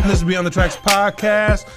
This is Beyond the Tracks podcast.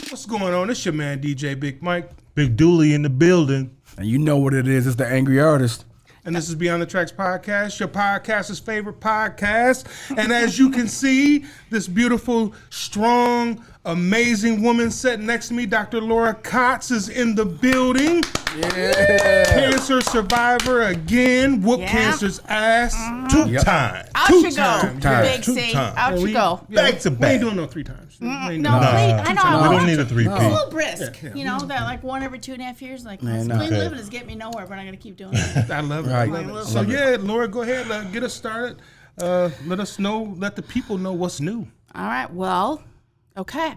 What's going on? It's your man DJ Big Mike, Big Dooley in the building. And you know what it is. It's the Angry Artist. And this is Beyond the Tracks podcast, your podcaster's favorite podcast. And as you can see, this beautiful, strong, amazing woman sitting next to me, Dr. Laura Katz, is in the building. Yeah. Cancer survivor again. Whoop cancer's ass. Two times. Out you go, Big C. Out you go. Back to back. We ain't doing no 3 times. No, please. I know. We don't need a 3P. It's a little brisk. You know, that like one every 2.5 years. Like, clean living is getting me nowhere, but I'm going to keep doing it. I love it. Right. So, yeah, Laura, go ahead. Get us started. Let us know, let the people know what's new. All right. Well, okay.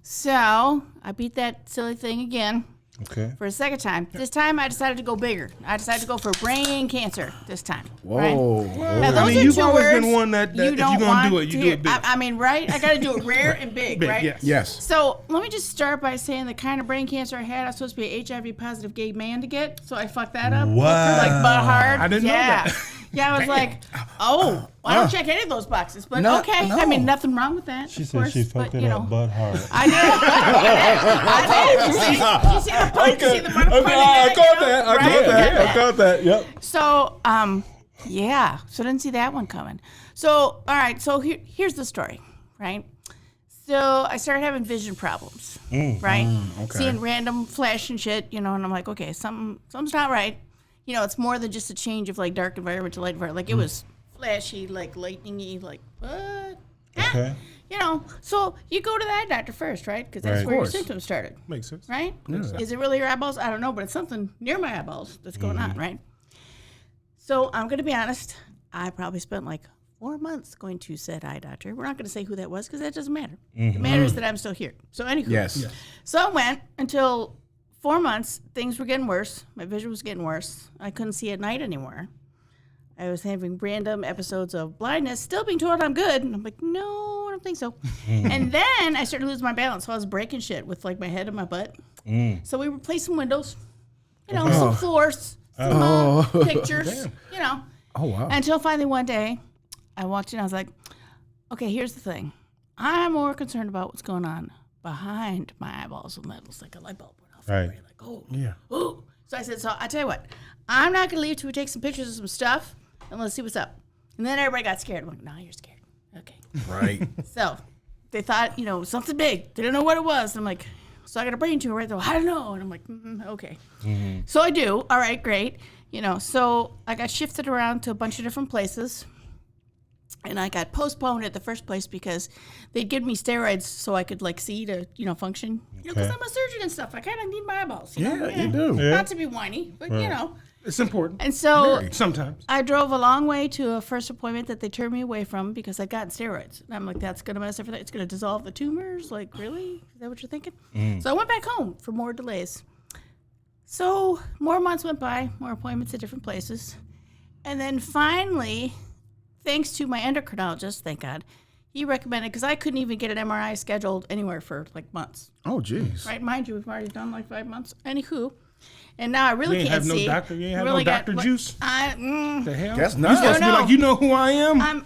So, I beat that silly thing again. Okay. For a second time. This time I decided to go bigger. I decided to go for brain cancer this time. Whoa. Right? Well, Now, those you've are 2 always words been one that if you're going to do it, you do it big. I mean, right? I got to do it rare and big, right? Yes. So let me just start by saying the kind of brain cancer I had, I was supposed to be an HIV positive gay man to get, so I fucked that up. What? Like butt hard. I didn't know that. Yeah, I was like, I don't check any of those boxes, but okay. No. I mean, nothing wrong with that. She of said course, she fucked it up butt hard. I did. Did you see the point? Did you see the point? I caught that. Yep. So, yeah. So didn't see that one coming. So, all right. So here's the story, right? So I started having vision problems, right? Okay. Seeing random flash and shit, and I'm like, okay, something's not right. It's more than just a change of like dark environment to light environment. Like it was flashy, like lightningy, like what? Okay. So you go to the eye doctor first, right? Because that's where your symptoms started. Makes sense. Right? Yeah. Is it really your eyeballs? I don't know, but it's something near my eyeballs that's going on, right? So I'm going to be honest. I probably spent like 4 months going to said eye doctor. We're not going to say who that was because that doesn't matter. It matters that I'm still here. So anywho. Yes. So I went until 4 months. Things were getting worse. My vision was getting worse. I couldn't see at night anymore. I was having random episodes of blindness, still being told I'm good. And I'm like, no, I don't think so. And then I started losing my balance. So I was breaking shit with like my head and my butt. So we replaced some windows, some floors, some pictures, Oh, wow. Until finally one day I walked in. I was like, okay, here's the thing. I'm more concerned about what's going on behind my eyeballs. And that looks like a light bulb went off. Right. Like, oh, Yeah. ooh. So I said, I tell you what, I'm not going to leave till we take some pictures of some stuff and let's see what's up. And then everybody got scared. I'm like, nah, you're scared. Okay. Right. So they thought, something big. They didn't know what it was. And I'm like, so I got a brain tumor, right? They're like, I don't know. And I'm like, okay. So I do. All right, great. So I got shifted around to a bunch of different places. And I got postponed at the first place because they'd give me steroids so I could see to, function. Because I'm a surgeon and stuff. I kind of need my eyeballs. You do. Yeah. Not to be whiny, but It's important. And so Sometimes. I drove a long way to a first appointment that they turned me away from because I'd gotten steroids. And I'm like, that's going to mess everything. It's going to dissolve the tumors. Like, really? Is that what you're thinking? So I went back home for more delays. So more months went by, more appointments at different places. And then finally, thanks to my endocrinologist, thank God, he recommended, because I couldn't even get an MRI scheduled anywhere for months. Oh, geez. Right? Mind you, we've already done 5 months. Anywho. And now I really can't see. You ain't have no doctor juice? The hell? That's You're supposed to be like, you know who I am?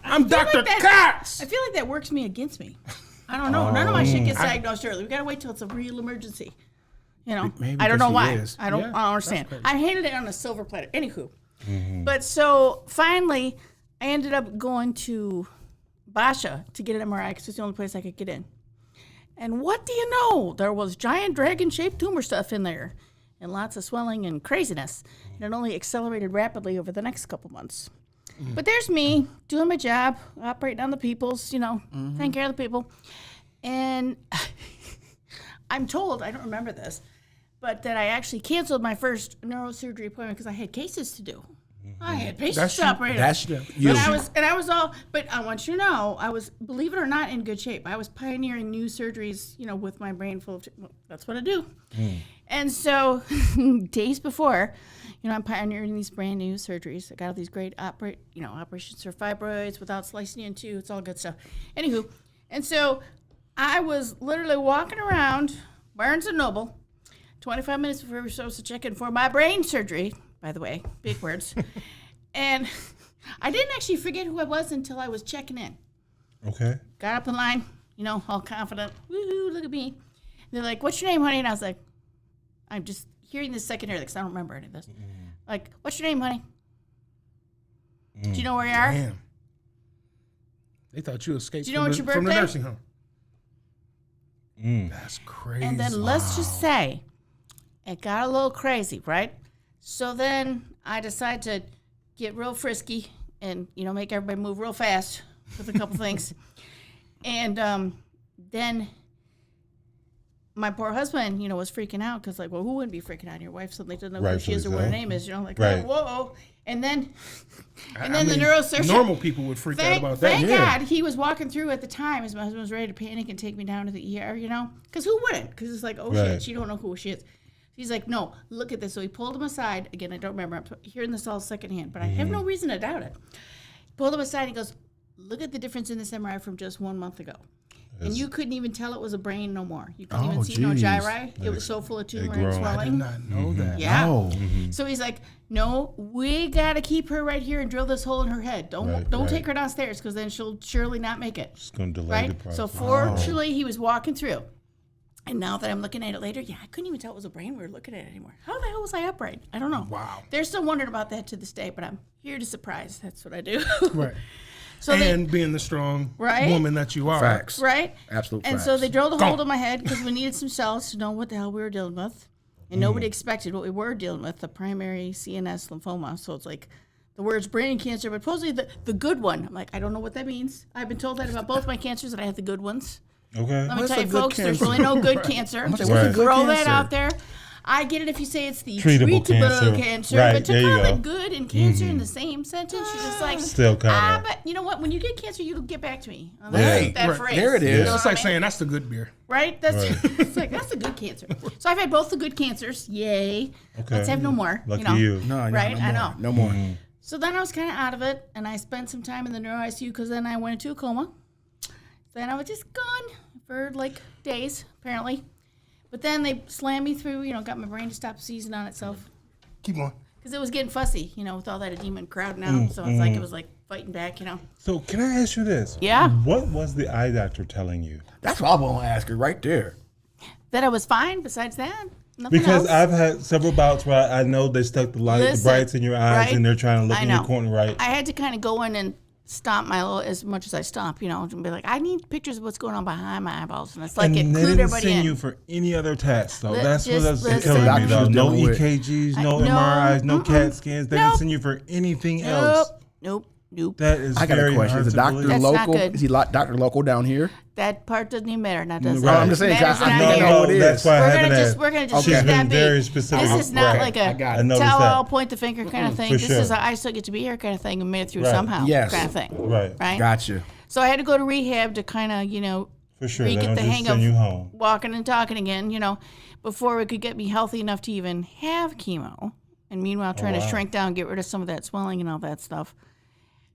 I'm Dr. Katz. I feel like that works me against me. I don't know. None of my shit gets diagnosed early. We got to wait till it's a real emergency. Maybe I don't know why. is. I don't understand. I handed it on a silver platter. Anywho. But so finally, I ended up going to Basha to get an MRI because it's the only place I could get in. And what do you know? There was giant dragon-shaped tumor stuff in there and lots of swelling and craziness. And it only accelerated rapidly over the next couple months. But there's me doing my job, operating on the peoples, taking care of the people. And I'm told, I don't remember this, but that I actually canceled my first neurosurgery appointment because I had cases to do. I had patients That's you. operated. That's you. But I was all. But I want you to know, I was, believe it or not, in good shape. I was pioneering new surgeries, with my brain full of. Well, that's what I do. And so, days before, I'm pioneering these brand new surgeries. I got all these great operations for fibroids without slicing you in two. It's all good stuff. Anywho, and so I was literally walking around Barnes & Noble 25 minutes before we were supposed to check in for my brain surgery, by the way, big words. And I didn't actually forget who I was until I was checking in. Okay. Got up in line, all confident. Woohoo, look at me. And they're like, what's your name, honey? And I was like, I'm just hearing this secondarily because I don't remember any of this. Like, what's your name, honey? Do you know where you are? Damn. They thought you escaped Do you know what's your from the birthday? nursing home. That's crazy. And then let's just say it got a little crazy, right? So then I decided to get real frisky and, make everybody move real fast with a couple things. And then my poor husband, was freaking out because, who wouldn't be freaking out? Your wife suddenly doesn't know who she is or what her name is, Right. whoa. And then the neurosurgeon. Normal people would freak out about that. Thank God he was walking through at the time as my husband was ready to panic and take me down to the ER, Because who wouldn't? Because it's like, oh, Right. shit, she don't know who she is. He's like, no, look at this. So he pulled him aside. Again, I don't remember. I'm hearing this all secondhand, but I have no reason to doubt it. He pulled him aside and he goes, look at the difference in this MRI from just 1 month ago. And you couldn't even tell it was a brain no more. You couldn't even see no geez. gyri. It was so full of tumor and grown. I did swelling. not know that. Yeah. Oh. So he's like, no, we got to keep her right here and drill this hole in her head. Don't Right. take her downstairs because then she'll surely not make it. It's going to delay the Right? process. So fortunately, he was walking through. And now that I'm looking at it later, I couldn't even tell it was a brain we were looking at anymore. How the hell was I upright? I don't know. Wow. They're still wondering about that to this day, but I'm here to surprise. That's what I do. Right. So And being the strong Right? woman that you are. Facts. right? Absolute And facts. so they drilled a hole in my head because we needed some cells to know what the hell we were dealing with. And nobody expected what we were dealing with, the primary CNS lymphoma. So it's like the word's brain cancer, but supposedly the good one. I'm like, I don't know what that means. I've been told that about both my cancers, that I have the good ones. Okay. Let me What's tell a you, good folks, there's cancer? really no good cancer. What's Just a good throw that cancer? out there. I get it if you say it's the Treatable treatable cancer. cancer, Right, but to there you call go. it good and cancer in the same sentence, you're just like, Still kinda. but you know what? When you get cancer, you'll get back to me. On Right. that Right. phrase. There it is. You know It's what like I mean? saying that's the good beer. Right? That's Right. it's like that's a good cancer. So I've had both the good cancers. Yay. Okay. Let's have no more. Lucky you. No, Right? no I more. know. No more. So then I was kind of out of it, and I spent some time in the neuro ICU because then I went into a coma. Then I was just gone for like days, apparently. But then they slammed me through, got my brain to stop seizing on itself Keep on. because it was getting fussy, with all that edema crowding out. So it was like fighting back, So can I ask you this? Yeah. What was the eye doctor telling you? That's what I'm going to ask her right there. That I was fine. Besides that, nothing Because else. I've had several bouts where I know they stuck the light, the Listen, brights in your eyes, right? and they're trying to look I in your know. corner, right? I had to kind of go in and stomp my little as much as I stomp, and be like, I need pictures of what's going on behind my eyeballs, and it's like and they include didn't everybody send in. you for any other tests, though. Let- That's what just was listen. killing me, though. Doctors No dealing with- EKGs, no No, MRIs, no mm-mm. CAT scans. They Nope. didn't send you for anything else. Nope. That is I got very a question. hard Is to the doctor believe. That's not local? good. Is he doctor local down here? That part doesn't even matter. Now does Right. it? I'm just saying, Matters I not know here. who it That's is. why I We're haven't gonna just asked. we're gonna just She's let been that be. very specific. This is not Right. like I got a it. noticed tell that. all, point the finger kind of thing. For This sure. is a I still get to be here kind of thing and made it through Right. somehow Yes. kind of thing. Right. Right. Gotcha. So I had to go to rehab to kind of For sure. They get don't the just hang send of you home. walking and talking again, before it could get me healthy enough to even have chemo. And meanwhile, trying to wow. shrink down, get rid of some of that swelling and all that stuff.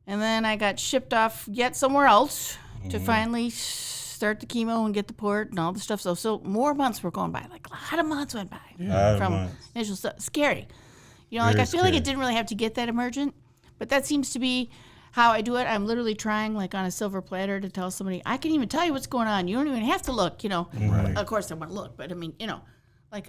And then I got shipped off yet somewhere else to finally start the chemo and get the port and all the stuff. So more months were going by. Like a lot of months went by Lot of from months. initial stuff. Scary. I Very feel like scary. it didn't really have to get that emergent, but that seems to be how I do it. I'm literally trying like on a silver platter to tell somebody, I can even tell you what's going on. You don't even have to look, Right. Of course I want to look, but I mean, like,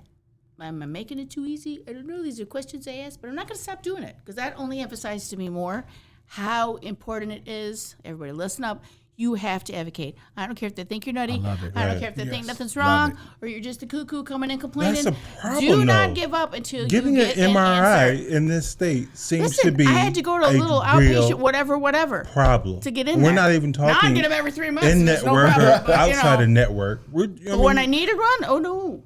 am I making it too easy? I don't know. These are questions I ask, but I'm not going to stop doing it because that only emphasizes to me more how important it is. Everybody listen up. You have to advocate. I don't care if they think you're nutty. love it. I don't Right. care if they think Yes. nothing's Love wrong, it. or you're just a cuckoo coming in complaining. That's a problem, Do not though. give up until Getting you an get an MRI answer. in this state seems Listen, to be I had to go to a little real outpatient, whatever, problem. to get in We're there. not even Now I talking get them every 3 months. in there's no network problem, or but, you outside know. of network. But when I needed one, oh no.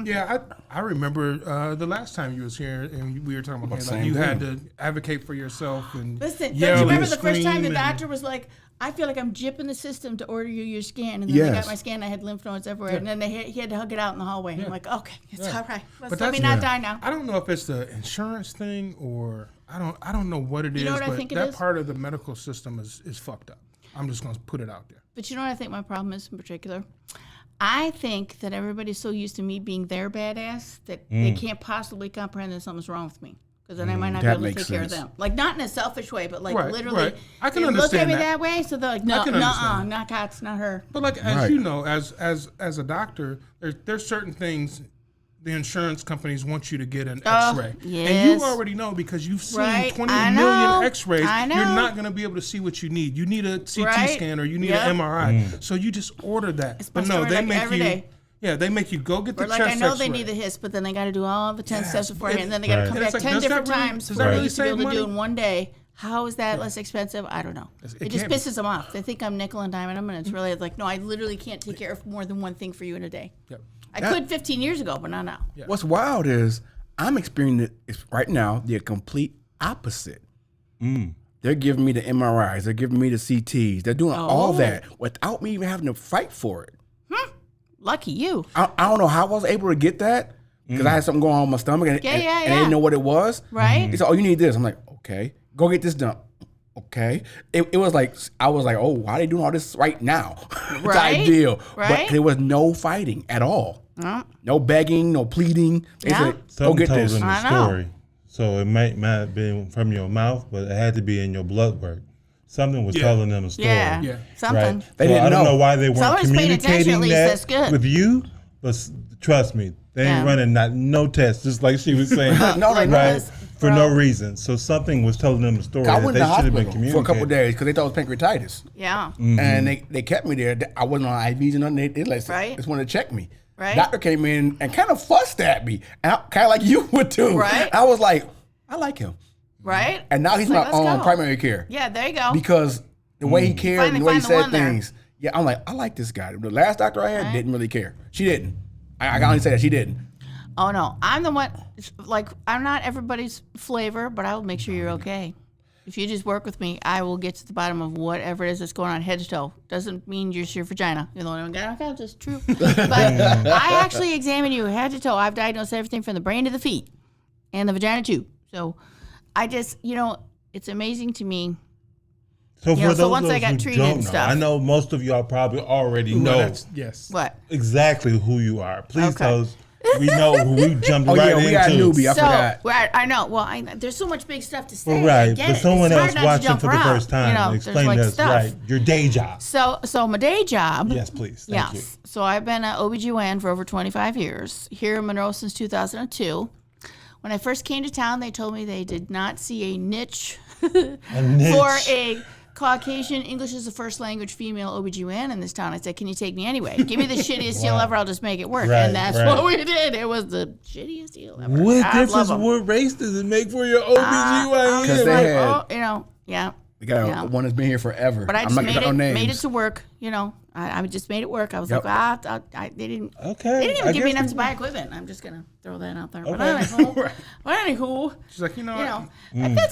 Yeah, I remember the last time you was here and we were talking about the like same you had thing. to advocate for yourself and Listen, yell don't you remember and the first time scream the and- doctor was like, I feel like I'm jipping the system to order you your scan. And then they Yes. got my scan, I had lymph nodes everywhere. And then he had to hug it out in the hallway. I'm like, okay, it's all right. Let me not die now. I don't know if it's the insurance thing or I don't know what it is, know what I but think it that is? part of the medical system is fucked up. I'm just gonna put it out there. But you know what I think my problem is in particular? I think that everybody's so used to me being their badass that they can't possibly comprehend that something's wrong with me. Because then I might not be That able to makes take care of sense. them. Like, not in a selfish way, but like Right, literally. right. I can they look at understand me that. that way, so they're like, no, can nuh-uh, understand not Katz, not her. But like as Right. you know, as a doctor, there's certain things the insurance companies want you to get an X-ray, and yes. you already know because you've seen Right, 20 I million know, X-rays. I know. You're not going to be able to see what you need. You need a CT Right, scan or you need yep. an MRI. So you just order that. But my no, story, they like, make every you. day. Yeah, they make you go get the Or like, chest I know X-ray. they need the HIS, but then they got to do all the 10 steps beforehand, it- and then they got to Right. come And back it's 10 like, does that different really- times does for that me really to be able to save do money? in one day. How is that less expensive? I don't know. It just can't be. pisses them off. They think I'm nickel and diming them, and it's really like, no, I literally can't take care of more than one thing for you in a day. Yep. I could 15 years ago, but not now. What's wild is I'm experiencing it right now the complete opposite. They're giving me the MRIs, they're giving me the CTs, they're doing all that without me even having to fight for it. Lucky you. I don't know how I was able to get that because I had something going on with my stomach and, Yeah, and, yeah, and I didn't yeah. know what it was. Right. He said, "Oh, you need this." I'm like, "Okay, go get this done." Okay. It was like I was like, "Oh, why are they doing all this right now?" Right, type deal. right. But there was no fighting at all. No begging, no pleading. They Yeah. said, "Go Something get told this." them the I know. story. So it might not have been from your mouth, but it had to be in your blood work. Something was telling them a story. Yeah. Yeah. Something. Right. They So didn't I don't know. know why they weren't Someone's paying attention, communicating at least. that That's good. with you, but trust me, they ain't Yeah. running no tests, just like she was saying. No, they Like, not. For no reason. So something was telling them a story I that went they to the should have been hospital communicating. for a couple of days because they thought it was pancreatitis. Yeah. And they kept me there. I wasn't on IVs and nothing. They like, Right. just wanted to check me. Right. Doctor came in and kind of fussed at me, and kind of like you would too. Right. I was like, I like him, Right? and now he's It's my like, let's go. primary care Yeah, there you go. because the way he cared Finally and the way he find the said one there. things. Yeah, I'm like, I like this guy. The last doctor I had didn't really care. She didn't. I can only say that she didn't. Oh no, I'm the one. Like, I'm not everybody's flavor, but I will make sure you're okay. If you just work with me, I will get to the bottom of whatever it is that's going on head to toe. Doesn't mean just your vagina. You're the only one got on just true. But I actually examine you head to toe. I've diagnosed everything from the brain to the feet, and the vagina too. So, I just, it's amazing to me. So for so those once of I us got who treated don't and know, stuff. I know most of y'all probably already Well, know yes. What? exactly who you are. Please Okay. tell us. We know who we jumped Oh right yeah, we got a into. newbie. I forgot. Right, I know. Well, there's so much big stuff to say. Well, I right, get but it. someone It's else hard not to watching jump for the around. first time, there's explain like this stuff. right. Your day job. So my day job. Yes, please. Thank you. Yes. So I've been an OBGYN for over 25 years, here in Monroe since 2002. When I first came to town, they told me they did not see a niche, niche. for a Caucasian English as a first language female OBGYN in this town. I said, can you take me anyway? Give me the shittiest deal ever. I'll just make it work. Right, and that's right. what we did. It was the shittiest deal ever. What I difference? love 'em. What race does it make for your OBGYN? 'Cause they had- yeah. We got Yeah. one that's been here forever. But I I'm just not made gonna it, no made it names. to work. I just made it work. I was Yep. like, they didn't. Okay. They didn't I even give me guess enough we- to buy equipment. I'm just gonna throw that out there. But Okay. anywho, She's like, that's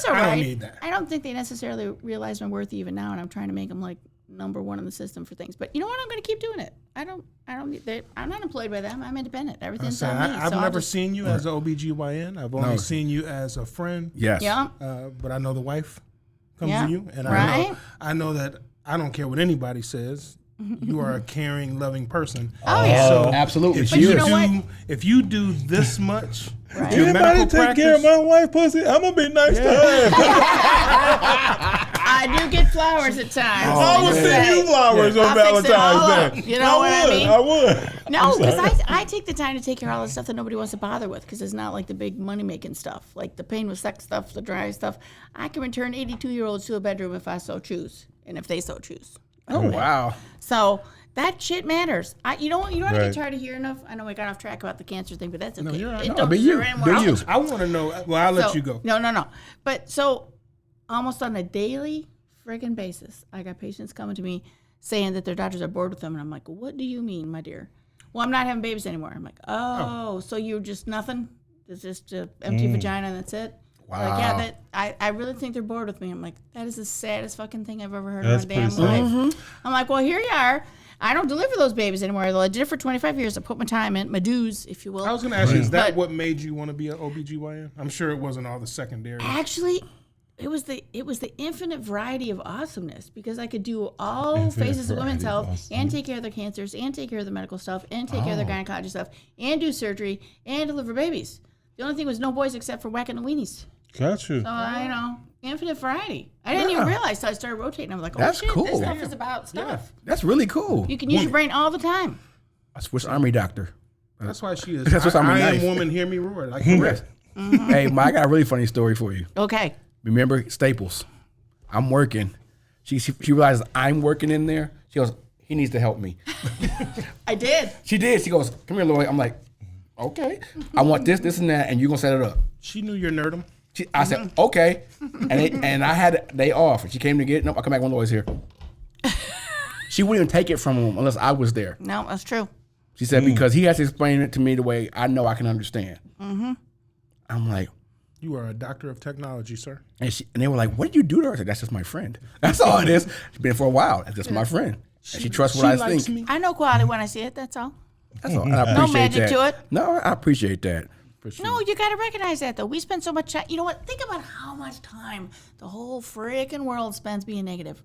all I don't right. need that. I don't think they necessarily realize my worth even now, and I'm trying to make them like number one in the system for things. But you know what? I'm gonna keep doing it. I'm not employed by them. I'm independent. Everything's on me. I've so I'll never just- seen you as an OBGYN. I've only seen you as a friend. Yes. Yeah. But I know the wife comes Yeah, to you, and right. I know that I don't care what anybody says. You are a caring, loving person. Oh yeah. So Absolutely. if She you is. know what? do, if you do this much, Right. to your Anybody medical take care of practice, my wife, pussy? I'm gonna be nice to her. I do get flowers at times. I would send you flowers on I'll fix it all Valentine's up. Day. You know what I mean? I would. No, because I take the time to take care of all the stuff that nobody wants to bother with, because it's not like the big money-making stuff, like the pain with sex stuff, the dry stuff. I can return 82-year-olds to a bedroom if I so choose, and if they so choose. Oh, wow. So that shit matters. You don't Right. get tired of hearing enough. I know we got off track about the cancer thing, but that's okay. you're right. It No, don't but you- deserve any do more you. attention. I want to know. Well, I'll let So- you go. No. But so almost on a daily friggin' basis, I got patients coming to me saying that their doctors are bored with them. And I'm like, what do you mean, my dear? Well, I'm not having babies anymore. I'm like, oh. So you're just nothing? It's just an empty vagina and that's it? Wow. Like, yeah, I really think they're bored with me. I'm like, that is the saddest fucking thing I've ever heard That's in my damn pretty sad. life. I'm like, well, here you are. I don't deliver those babies anymore. I did it for 25 years. I put my time in, my dues, if you will. I was going to ask you, is that But- what made you want to be an OBGYN? I'm sure it wasn't all the secondary. Actually, it was the infinite variety of awesomeness because I could do all Infinite phases of women's variety of health and take care of their cancers and take care of the medical stuff and take care of their gynecology stuff and do surgery and deliver babies. The only thing was no boys except for whacking the weenies. Got you. So, infinite variety. I didn't even realize till I started rotating. I was like, oh That's shit, cool. this stuff is about stuff. That's really cool. You can use your brain all the time. A Swiss Army doctor. That's why she is. That's what's on my I am knife. woman, hear me roar. Like, correct. Hey, I got a really funny story for you. Okay. Remember Staples? I'm working. She realizes I'm working in there. She goes, he needs to help me. I did. She did. She goes, come here, Lloyd. I'm like, okay. I want this, and that, and you're going to set it up. She knew your nerdum. I said, okay. And I had a day off. And she came to get it. Nope, I'll come back when Lloyd's here. She wouldn't even take it from him unless I was there. No, that's true. She said, because he has to explain it to me the way I know I can understand. I'm like, You are a doctor of technology, sir. and they were like, what did you do to her? I said, that's just my friend. That's all it is. She's been for a while. That's just my friend. And she trusts what I likes think. me. I know quality when I see it. That's all. That's all. And I appreciate magic that. to it. No, I appreciate that. For sure. No, you got to recognize that, though. We spend so much time. You know what? Think about how much time the whole freaking world spends being negative.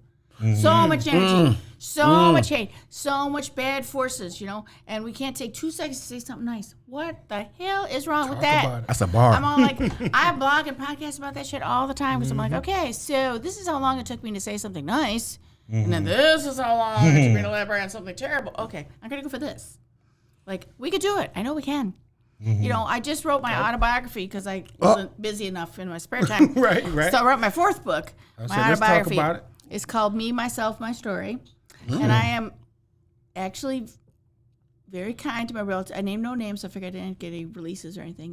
So much energy, so much hate, so much bad forces, and we can't take 2 seconds to say something nice. What the hell is wrong with that? about it. That's a bar. I'm all like, I blog and podcast about that shit all the time because I'm like, okay, so this is how long it took me to say something nice, and then this is how long it took me to elaborate on something terrible. Okay, I'm going to go for this. Like, we could do it. I know we can. I just wrote my autobiography because I wasn't busy enough in my spare time. Right. So I wrote my 4th book, my said, let's talk autobiography. about it. It's called Me, Myself, My Story. And I am actually very kind to my relatives. I named no names, so I figured I didn't get any releases or anything,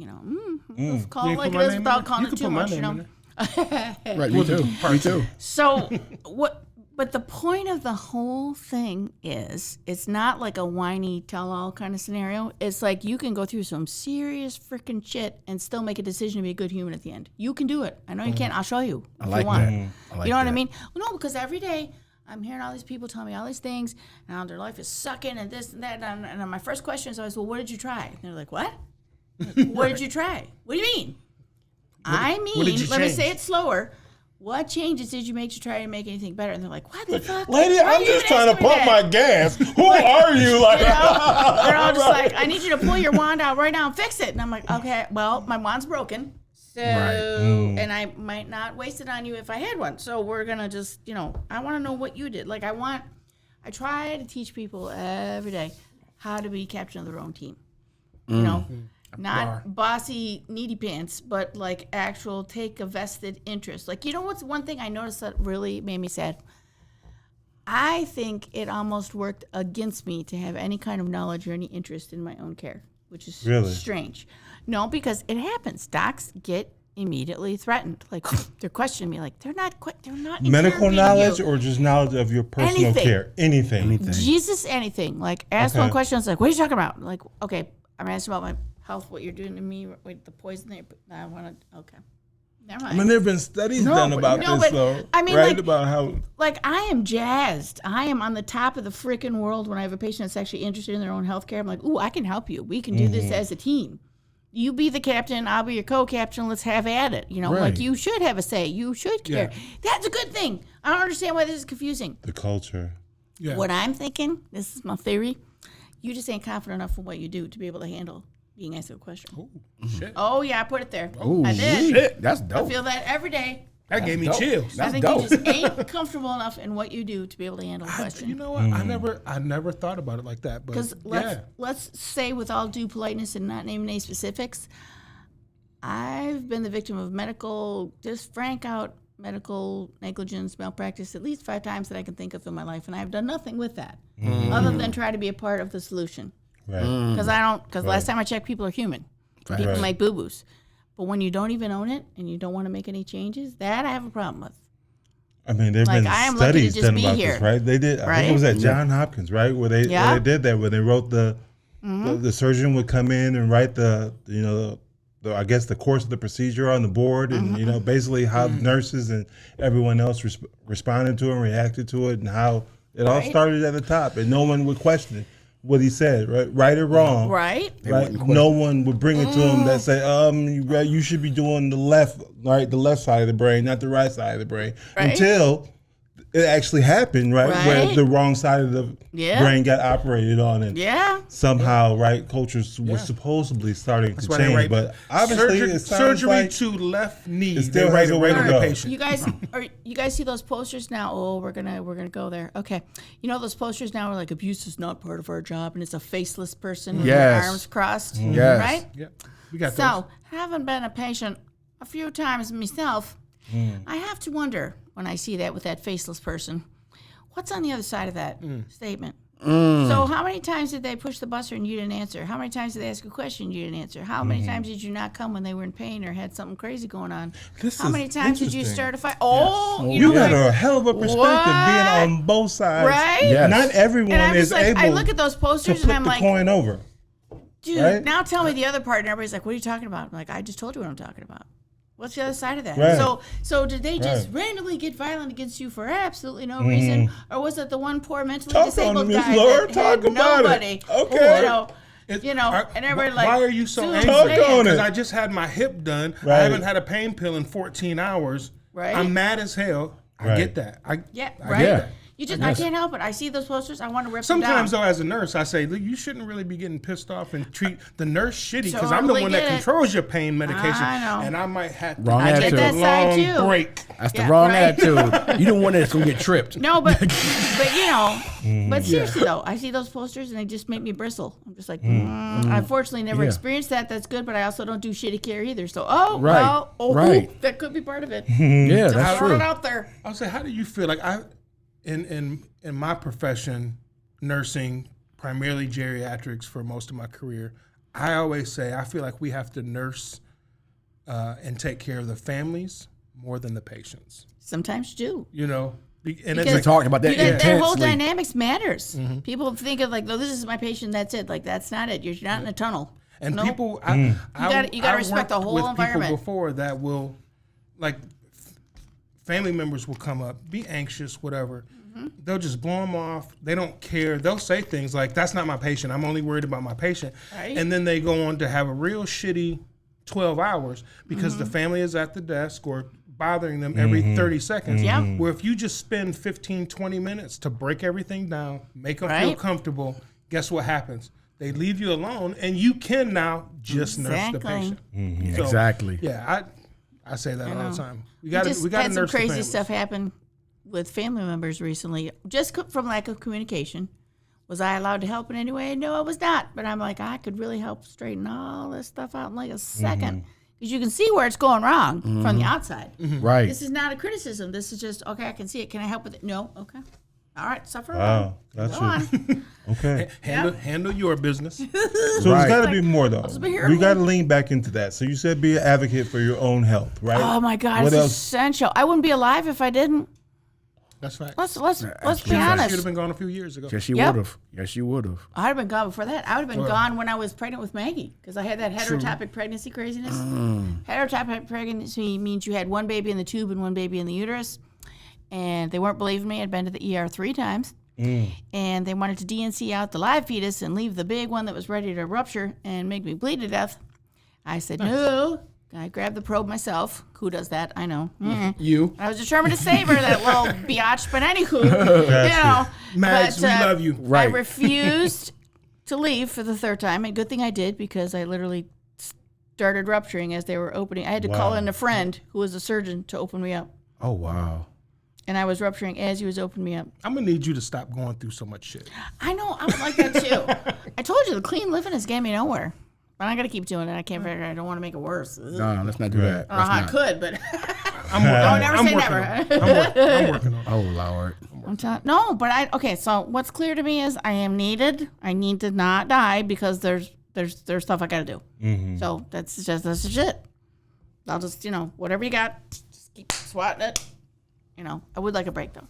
Let's call You it put like my it is name in without there? calling You it could too put my much, name in Right, me too. Me too. So but the point of the whole thing is it's not like a whiny tell-all kind of scenario. It's like you can go through some serious freaking shit and still make a decision to be a good human at the end. You can do it. I know you can't. I'll show you if I like you want. that. I like You know what I that. mean? Well, no, because every day I'm hearing all these people tell me all these things and how their life is sucking and this and that. And my first question is always, well, what did you try? And they're like, what? What did you try? What do you mean? I mean, did you let me change? say it slower. What changes did you make to try to make anything better? And they're like, what the fuck? Lady, Why are I'm you just even trying to asking me pump that? my gas. Who are you? Like, They're all just like, I need you to pull your wand out right now and fix it. And I'm like, okay, well, my wand's broken. So, and I might not waste it on you if I had one. So we're going to just, I want to know what you did. Like I try to teach people every day how to be captain of their own team. Not bossy, needy pants, but like actual take a vested interest. Like, what's one thing I noticed that really made me sad? I think it almost worked against me to have any kind of knowledge or any interest in my own care, which is Really? strange. No, because it happens. Docs get immediately threatened. Like, they're questioning me. Like, they're not medical interrogating knowledge you. or just knowledge of your personal Anything. care? Anything. Jesus, anything. Like, ask Okay. one question. It's like, what are you talking about? Like, okay, I'm asking about my health, what you're doing to me with the poison that you're putting. I want to, okay. Never mind. I mean, there have been studies done about no, this, but, though. I mean, right? like- About how. Like, I am jazzed. I am on the top of the freaking world when I have a patient that's actually interested in their own health care. I'm like, ooh, I can help you. We can do this as a team. You be the captain, I'll be your co-captain. Let's have at it. Like Right. you should have a say. You should care. That's a good thing. I don't understand why this is confusing. The culture. Yeah. What I'm thinking, this is my theory, you just ain't confident enough in what you do to be able to handle being asked a question. Shit. Oh, yeah, I put it there. Ooh, I did. shit. That's I dope. feel that every day. That gave me dope. chills. I That's think dope. you just ain't comfortable enough in what you do to be able to handle a question. You know what? I never thought about it like that. But Because let's say, with all due politeness and not naming any specifics, I've been the victim of medical, just frank out medical negligence, malpractice at least 5 times that I can think of in my life, and I've done nothing with that other than try to be a part of the solution. Right. Because last time I checked, people are human. People make boo-boos. But when you don't even own it and you don't want to make any changes, that I have a problem with. I mean, there have been studies done about this, right? They did. I think it was at Johns Hopkins, right, where they did that, where they wrote the surgeon would come in and write I guess the course of the procedure on the board, and basically how nurses and everyone else responded to it and reacted to it, and how it all started at the top, and no one would question what he said, right or wrong, right. No one would bring it to him that say, you should be doing the left side of the brain, not the right side of the brain, until it actually happened, where the wrong side of the brain got operated on, and somehow, cultures were supposedly starting to change, but obviously it sounds surgery like to left knee. It still has a way to go. Patient. You guys see those posters now? Oh, we're gonna go there. Okay, those posters now are like abuse is not part of our job, and it's a faceless person with their arms crossed, right? Yeah, we got those. Having been a patient a few times myself, I have to wonder when I see that with that faceless person, what's on the other side of that statement? So how many times did they push the buzzer and you didn't answer? How many times did they ask a question and you didn't answer? How many times did you not come when they were in pain or had something crazy going on? How many times did you start a fight? You got a hell of a perspective being on both sides. Right? Yes. Not everyone is able I look at those posters and I'm like, coin over. Dude, now tell me the other part. And everybody's like, what are you talking about? I'm like, I just told you what I'm talking about. What's the other side of that? Right. So did they just randomly get violent against you for absolutely no reason, or was it the one poor mentally disabled guy that had nobody? Okay. And everybody like, why are you so angry? Because I just had my hip done. I haven't had a pain pill in 14 hours. Right. I'm mad as hell. I get that. I get that. I can't help it. I see those posters. I want to rip them down. Sometimes, though, as a nurse, I say, you shouldn't really be getting pissed off and treat the nurse shitty because I'm the one that controls your pain medication. I know. And I might have to take a long break. That's the wrong attitude. You don't want that's going to get tripped. No, but but seriously, though, I see those posters and they just make me bristle. I'm just like, I unfortunately never experienced that. That's good, but I also don't do shitty care either. So, that could be part of it. Yeah, that's true. Throw it out there. I'll say, how do you feel? Like, in my profession, nursing, primarily geriatrics for most of my career, I always say I feel like we have to nurse and take care of the families more than the patients. Sometimes you do. And we talked about that intensely. That whole dynamics matters. Mm-hmm. People think of like, no, this is my patient, that's it. Like, that's not it. You're not in a tunnel. And people, you got to respect the whole environment. People before that will, like, family members will come up, be anxious, whatever. They'll just blow them off. They don't care. They'll say things like, that's not my patient. I'm only worried about my patient. Right. And then they go on to have a real shitty 12 hours because the family is at the desk or bothering them every 30 seconds. Where if you just spend 15, 20 minutes to break everything down, make them feel comfortable, guess what happens? They leave you alone and you can now just nurse the patient. So, exactly. Yeah, I say that all the time. We got to nurse the families. Had some crazy stuff happen with family members recently, just from lack of communication. Was I allowed to help in any way? No, I was not. But I'm like, I could really help straighten all this stuff out in like a second. Because you can see where it's going wrong from the outside. Right. This is not a criticism. This is just, okay, I can see it. Can I help with it? No. Okay. All right, suffer. Wow, that's it. Okay. Handle your business. So there's got to be more, though. We got to lean back into that. So you said be an advocate for your own health, right? Oh, my God, it's essential. I wouldn't be alive if I didn't. That's right. Let's be honest. You'd have been gone a few years ago. Yes, you would have. Yes, you would have. I'd have been gone before that. I would have been gone when I was pregnant with Maggie because I had that heterotopic pregnancy craziness. Heterotopic pregnancy means you had one baby in the tube and one baby in the uterus. And they weren't believing me. I'd been to the ER 3 times. And they wanted to DNC out the live fetus and leave the big one that was ready to rupture and make me bleed to death. I said, no. I grabbed the probe myself. Who does that? I know. You. I was determined to save her, that little biatch. But anywho, Mags, we love you. Right. I refused to leave for the 3rd time. And good thing I did because I literally started rupturing as they were opening. I had to call in a friend who was a surgeon to open me up. Oh, wow. And I was rupturing as he was opening me up. I'm going to need you to stop going through so much shit. I know. I'm like that, too. I told you, the clean living has getting me nowhere. But I got to keep doing it. I don't want to make it worse. No, let's not do that. I could, but... Never say never. I'm working on it. Oh Lord. So what's clear to me is I am needed. I need to not die because there's stuff I got to do. Mm-hmm. So that's just it. I'll just, whatever you got, just keep swatting it. I would like a break though.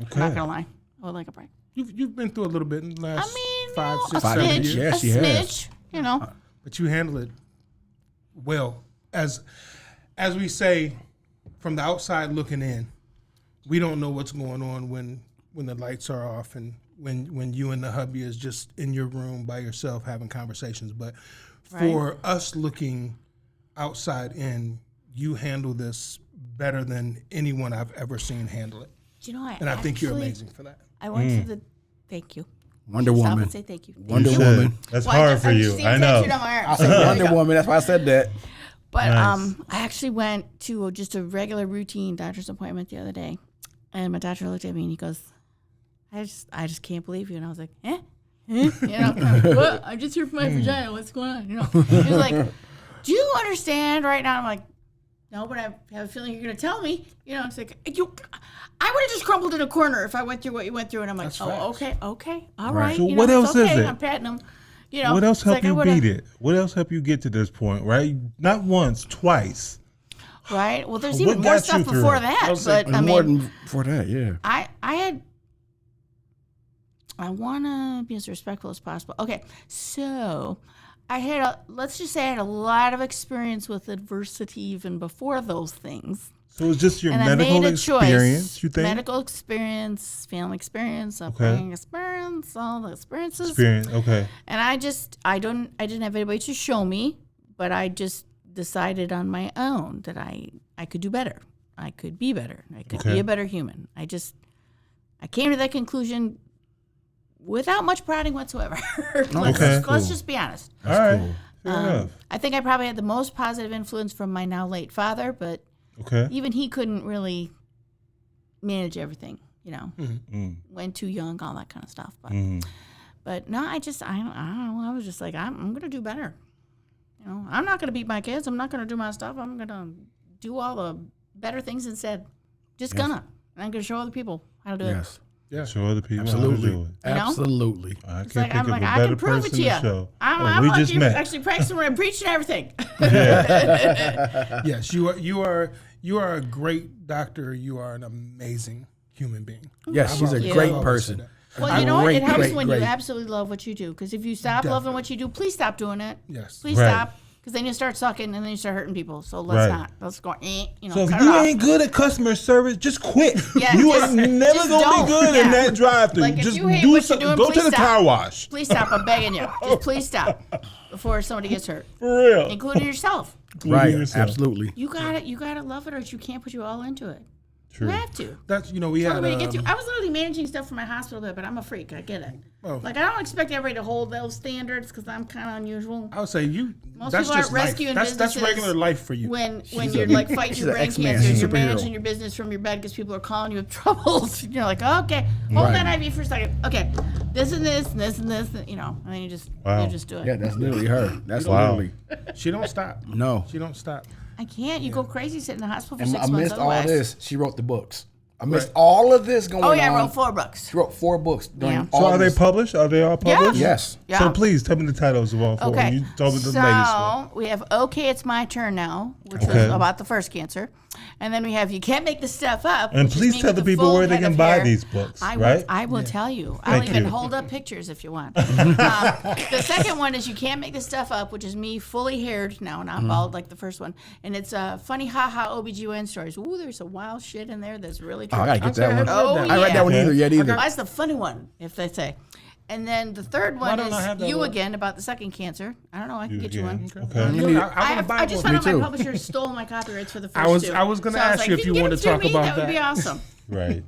Okay. I'm not gonna lie. I would like a break. You've been through a little bit in the last 5, 6, 7 years. Yes, she has. But you handle it well. As we say, from the outside looking in, we don't know what's going on when the lights are off and when you and the hubby is just in your room by yourself having conversations. But for us looking outside in, you handle this better than anyone I've ever seen handle it. I think you're amazing for that. I went to the thank you. Wonder Woman. I would say thank you. Wonder Woman. That's hard for you. I know. I said Wonder Woman. That's why I said that. But I actually went to just a regular routine doctor's appointment the other day, and my doctor looked at me and he goes, I just can't believe you. And I was like, what? I'm just here for my vagina. What's going on? He was like, do you understand right now? I'm like, no, but I have a feeling you're going to tell me. It's like, I would have just crumbled in a corner if I went through what you went through. And I'm like, okay, all right. So what else is it? I'm patting him. What else helped you beat it? What else helped you get to this point, right? Not once, twice. Right. Well, there's even more stuff before that. But more than before that, yeah. I want to be as respectful as possible. Okay, so let's just say I had a lot of experience with adversity even before those things. So it's just your medical experience, you think? Medical experience, family experience, upbringing experience, all the experiences. Okay. And I didn't have anybody to show me, but I just decided on my own that I could do better. I could be better. I could be a better human. I came to that conclusion without much prodding whatsoever. Let's just be honest. All right. Cool. Fair enough. I think I probably had the most positive influence from my now late father, but even he couldn't really manage everything, when too young, all that kind of stuff. But no, I don't know. I was just like, I'm going to do better. I'm not going to beat my kids. I'm not going to do my stuff. I'm going to do all the better things instead. Just gonna. And I'm going to show other people how to do it. Yeah. Show other people Absolutely. how to do it. Absolutely. I can't think of a better I can prove it person to you. to show. I'm actually practicing when I'm preaching everything. Yes, you are a great doctor. You are an amazing human being. Yes, she's a great person. Well, you know what? It helps when you absolutely love what you do. Because if you stop loving what you do, please stop doing it. Yes. Please stop. Because then you start sucking and then you start hurting people. So let's not. Let's go, So if you ain't good at customer service, just quit. Yeah, you ain't never going to be good in that drive-thru. Like just do something. Go to the car wash. Please stop. I'm begging you. Just please stop before somebody gets hurt. For real. Including yourself. Right. Absolutely. You gotta love it, or you can't put you all into it. True. You have to. That's we had. I was literally managing stuff for my hospital bed, but I'm a freak. I get it. Oh. Like I don't expect everybody to hold those standards because I'm kind of unusual. I would say Most that's people just aren't rescuing businesses. That's regular life for you. When you're like fighting your brain cancer, you're managing your business from your bed because people are calling you with troubles. You're like, okay, hold that IV for a second. Okay, this and this and this and this. And then you just do it. Yeah, that's literally her. That's literally. She don't stop. No, she don't stop. I can't. You go crazy sitting in the hospital for and 6 months. Amidst all this, she wrote the books. I missed all of this going on. Oh, yeah, I wrote 4 books. She wrote 4 books. Yeah. So are they published? Are they all published? Yes. Yeah. So please tell me the titles of all 4. Okay. You told me the latest one. So we have Okay, It's My Turn Now, which was about the first cancer. And then we have You Can't Make This Stuff Up. And please tell the people where they can buy these books, right? I will tell you. I'll even hold up pictures if you want. The second one is You Can't Make This Stuff Up, which is me fully haired now, not bald like the first one. And it's funny ha-ha OBGYN stories. Ooh, there's some wild shit in there that's really true. Oh, I gotta get that one. Oh, I read that one either. That's the funny one, if they say. And then the third one is You Again, about the second cancer. I don't know. I can get you one. Okay. I just found out my publisher stole my copyrights for the first 2. I was going to ask you if you wanted to talk about that. That would be awesome. Right.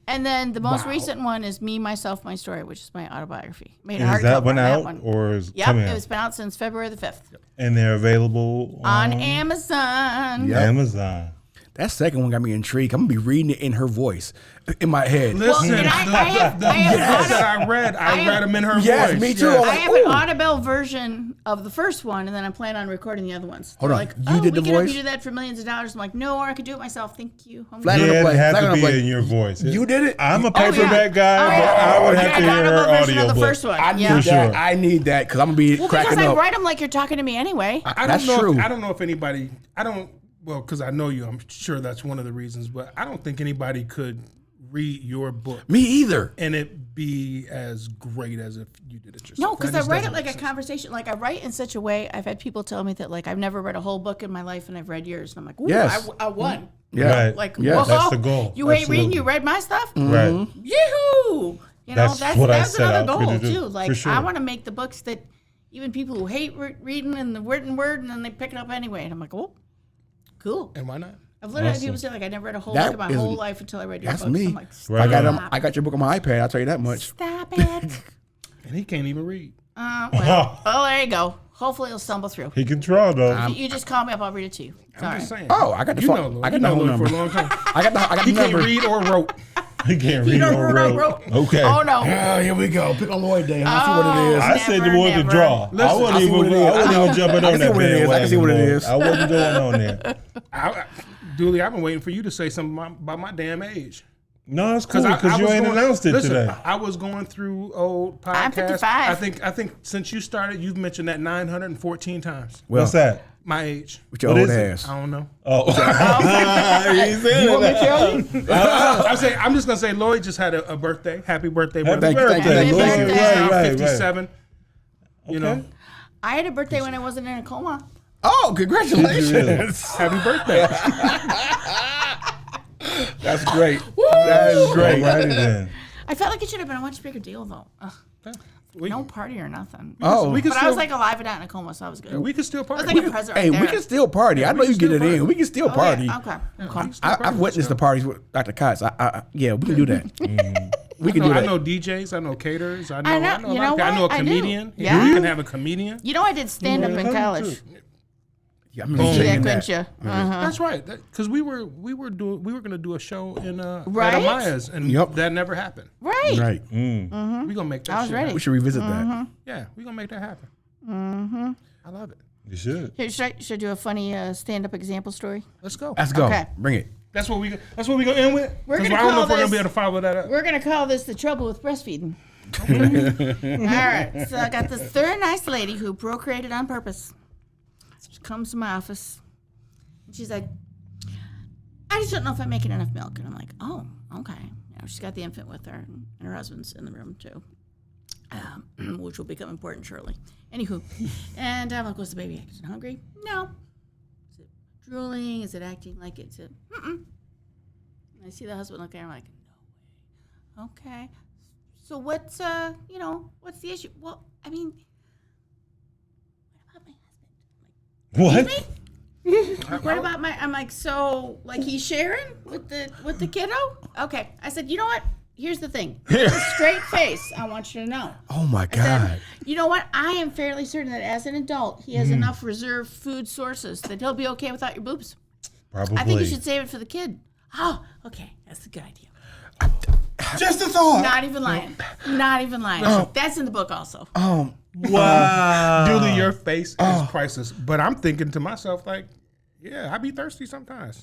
And then the most recent one is Me, Myself, My Story, which is my autobiography. Is that one out or is coming out? It's been out since February the 5th. And they're available on Amazon. Yep. Amazon. That second one got me intrigued. I'm gonna be reading it in her voice, in my head. Listen, Well, I read them in her voice. Yes, me too. Yes. I have an Audible version of the first one, and then I plan on recording the other ones. Hold on. Like, You did the we can have voice? you do that for millions of dollars. I'm like, no, or I could do it myself. Thank you. Flag on the Yeah, play. it had Flag to on the be play. in your voice. You did it? I'm a paperback guy, Oh, but yeah. I would have Yeah, to hear her Audible version of the audiobook. first one. I need Yeah. For that. sure. I need that because I'm gonna be Well, cracking because I up. write them like you're talking to me anyway. That's true. I don't know if anybody. Well, because I know you. I'm sure that's one of the reasons. But I don't think anybody could read your book Me either. and it be as great as if you did it yourself. No, because That I just write it doesn't like make a sense. conversation. Like I write in such a way. I've had people tell me that like I've never read a whole book in my life, and I've read yours, and I'm like, ooh, Yes. I won. Yeah. Right. Like, Yes. whoa, That's the goal. You hate reading? Absolutely. You read my stuff? Right. Yoo-hoo! You know, That's what I that's set another out for goal you to do, too. Like for sure. I want to make the books that even people who hate reading and the written word, and then they pick it up anyway, and I'm like, oh, cool. And why not? I've literally had Awesome. people say like I never read a whole That book in my is- whole life until I read your That's books. me. I'm like, stop. Right. I got your book on my iPad. I'll tell you that much. Stop it. And he can't even read. Well, there you go. Hopefully it'll stumble through. He can draw though. You just call me up. I'll read it to you. I'm Sorry. just saying. Oh, I got the you phone. know, Lloyd. I got You the know whole Lloyd for a number. long time. I got He the can't number. read or wrote. He can't read don't or read or wrote. wrote. Okay. Oh no. Oh, here we go. Pick on Lloyd Day. I'll see what it is. I said the Never, one to never. draw. Listen, I I wasn't see what it even. is. I wasn't even jumping I on can see that what it is. I can see what it bandwagon, is. I wasn't going on there. Dooley, I've been waiting for you to say something about my damn age. No, it's cool I because you was ain't going- announced it listen, today. I was going through old podcasts. I'm 55. I think since you started, you've mentioned that 914 times. What's that? My age. With your What old is it? ass. I don't know. Oh, he said You want me to that. tell you? I'm just gonna say Lloyd just had a birthday. Happy birthday, Happy brother. birthday, Happy Lloyd. birthday. Right. 57. You know, Okay. I had a birthday when I wasn't in a coma. Oh, congratulations. happy birthday. That's great. That is great. Alrighty then. I felt like it should have been a much bigger deal though. Ugh, We, no party or nothing. Oh, we could But still, I was like alive and not in a coma, so I was good. we could still I was party. like a present Hey, right we there. can still party. I know you get it in. We can still Oh, party. yeah. Okay. Okay. I've witnessed the parties with Dr. Katz. Yeah, we can do that. We can do I that. know DJs. I know caterers. I know. I know- I know, you a lot of know people. I know a what? I do. comedian. Yeah. You can have a comedian. You know, I did stand up in college. Yeah, I'm gonna Yeah, say couldn't that. you? Uh-huh. That's right. Because we were gonna do a show in Right? at Amaya's, and Yep. that never happened. Right. Right. We gonna make that. I was shit ready. We happen. should revisit that. Yeah, we gonna make that happen. I love it. You should. Here, should I do a funny stand up example story? Let's go. Let's go. Okay. Bring it. That's what we gonna end with. We're 'Cause gonna I don't know call if we're gonna this- be able to follow that up. We're going to call this the trouble with breastfeeding. All right. So I got this very nice lady who procreated on purpose. She comes to my office. And she's like, I just don't know if I'm making enough milk. And I'm like, oh, okay. You know, she's got the infant with her, and her husband's in the room too, which will become important shortly. Anywho, and I'm like, was the baby acting hungry? No. Is it drooling? Is it acting like it's a, And I see the husband looking at her, I'm like, no way. Okay. So what's, what's the issue? Well, I mean, what about my husband? What? What about I'm like, so like he's sharing with the kiddo? Okay. I said, you know what? Here's the thing. With a straight face, I want you to know. Oh my I said, God. you know what? I am fairly certain that as an adult, he has enough reserved food sources that he'll be okay without your boobs. Probably. I think you should save it for the kid. Oh, okay. That's a good idea. Just a thought. Not even lying. Not even lying. That's in the book also. Wow. Dooley, your face is priceless. But I'm thinking to myself, like, yeah, I be thirsty sometimes.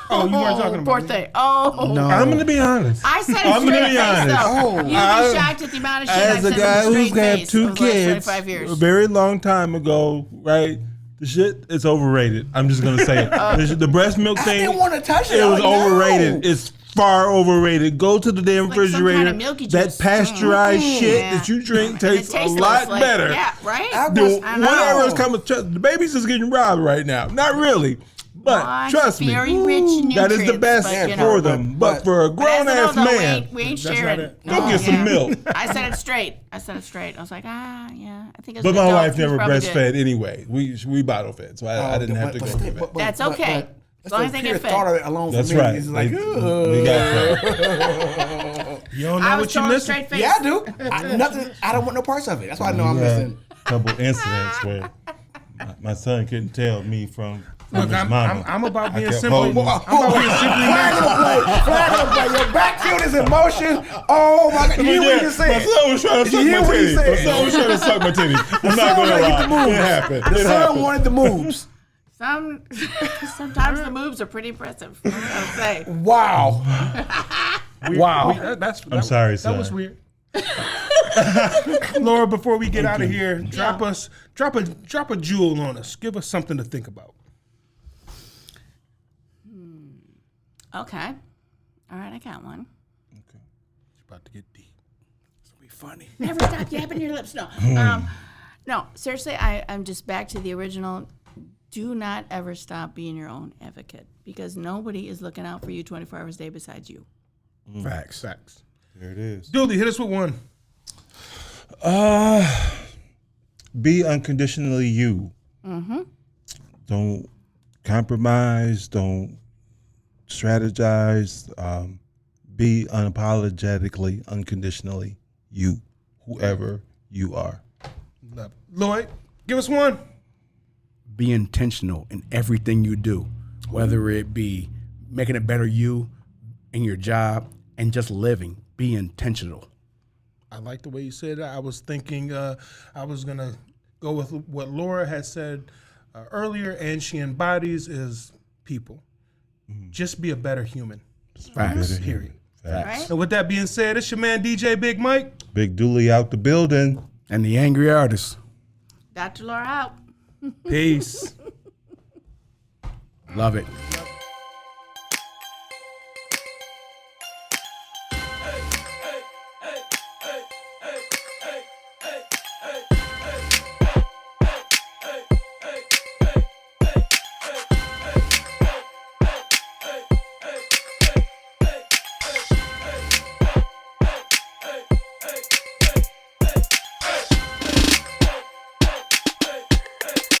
Oh, you weren't talking about poor me. thing. Oh. No. I'm gonna be honest. I said a I'm gonna straight be face, honest. though. You'd be shocked at the amount of shit I've As said a guy with a who's straight had face two over the last kids 25 years. a very long time ago, right? The shit is overrated. I'm just gonna say it. The breast milk I thing. didn't want to touch it. It was Oh, no. overrated. It's far overrated. Go to the damn like some refrigerator. kind of milky That juice. pasteurized shit Yeah. that you drink And it tastes a tastes lot like, better. Yeah, right? than I know. whatever is coming. The baby's just getting robbed right now. Not really, but Well, trust me, very rich in that is the nutrients, best but, you for know. them. But for a But as grown an ass adult, man, we ain't That's sharing. not it. go get some milk. I said it straight. I was like, yeah. I think. As But an my adult, wife he's never probably breastfed good. anyway. We bottle fed, so I didn't have to go through that. That's okay. As long as they get fed. thought of it alone That's for me. right. It's like, They got that. You don't know I was what you told a missing. straight face. yeah, I do. I don't want no parts of it. That's why I know I'm Yeah. missing. Couple incidents where my son couldn't tell me from Look, I'm about being simply. Flag on the play. Your backfield is in motion. Oh my God! You hear what you said? My son was trying to suck my titties. My son was trying to suck my titties. I'm not going to lie. It happened. The son wanted the moves. Sometimes the moves are pretty impressive. I'll say. Wow. Wow. I'm sorry, son. That was weird. Laura, before we get out of here, drop a jewel on us. Give us something to think about. Okay. All right, I got one. Okay. It's about to get deep. It's gonna be funny. Never stop yapping your lips. No. No, seriously, I'm just back to the original. Do not ever stop being your own advocate because nobody is looking out for you 24 hours a day besides you. Facts. There it is. Dooley, hit us with one. Be unconditionally you. Mm-hmm. Don't compromise. Don't strategize. Be unapologetically, unconditionally you, whoever you are. Love it. Lloyd, give us one. Be intentional in everything you do, whether it be making a better you in your job and just living. Be intentional. I like the way you said that. I was thinking I was going to go with what Laura had said earlier, and she embodies is people. Mm-hmm. Just be a better human. Facts. Period. Facts. Right? So with that being said, it's your man DJ Big Mike. Big Dooley out the building. And the angry artist. Dr. Laura out. Peace. Love it.